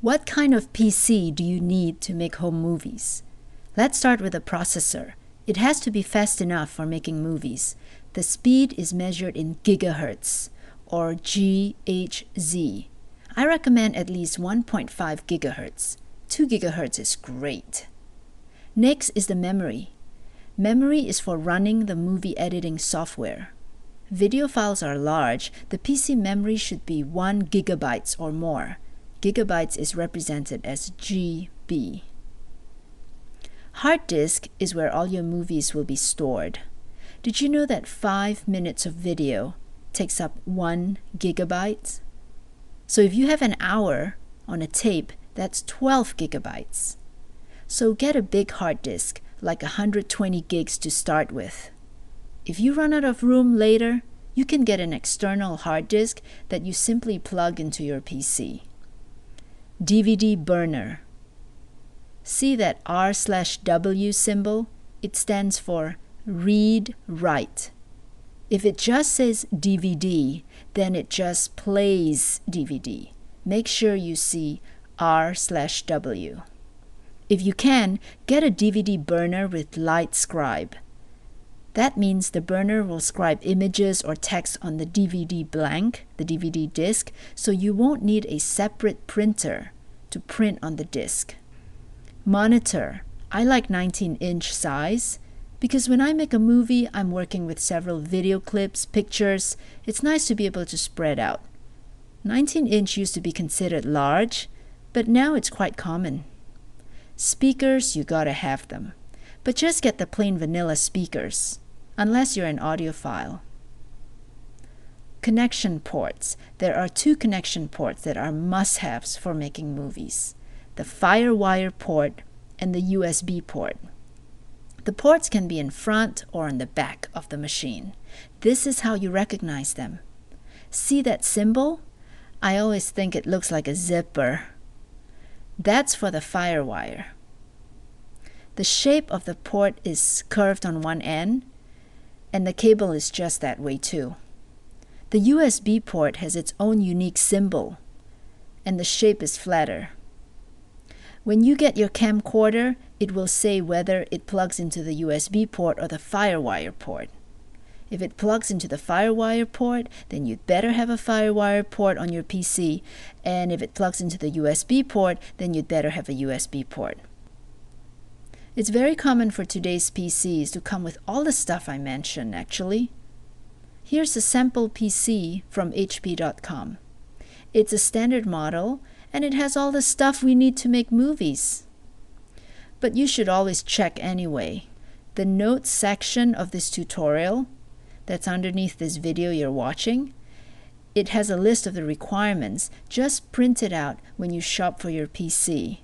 What kind of PC do you need to make home movies? Let's start with the processor. It has to be fast enough for making movies. The speed is measured in gigahertz, or GHz. I recommend at least 1.5 gigahertz. 2 gigahertz is great. Next is the memory. Memory is for running the movie editing software. Video files are large. The PC memory should be 1 gigabytes or more. Gigabytes is represented as GB. Hard disk is where all your movies will be stored. Did you know that 5 minutes of video takes up 1 gigabyte? So if you have an hour on a tape, that's 12 gigabytes. So get a big hard disk, like 120 gigs to start with. If you run out of room later, you can get an external hard disk that you simply plug into your PC. DVD burner. See that R/W symbol? It stands for read write. If it just says DVD, then it just plays DVD. Make sure you see R/W. If you can, get a DVD burner with light scribe. That means the burner will scribe images or text on the DVD blank, the DVD disc, so you won't need a separate printer to print on the disc. Monitor. I like 19-inch size because when I make a movie, I'm working with several video clips, pictures. It's nice to be able to spread out. 19-inch used to be considered large, but now it's quite common. Speakers, you gotta have them. But just get the plain vanilla speakers, unless you're an audiophile. Connection ports. There are 2 connection ports that are must-haves for making movies. The FireWire port and the USB port. The ports can be in front or on the back of the machine. This is how you recognize them. See that symbol? I always think it looks like a zipper. That's for the FireWire. The shape of the port is curved on one end, and the cable is just that way too. The USB port has its own unique symbol, and the shape is flatter. When you get your camcorder, it will say whether it plugs into the USB port or the FireWire port. If it plugs into the FireWire port, then you'd better have a FireWire port on your PC, and if it plugs into the USB port, then you'd better have a USB port. It's very common for today's PCs to come with all the stuff I mentioned, actually. Here's a sample PC from HP.com. It's a standard model, and it has all the stuff we need to make movies. But you should always check anyway. The notes section of this tutorial, that's underneath this video you're watching, it has a list of the requirements. Just print it out when you shop for your PC.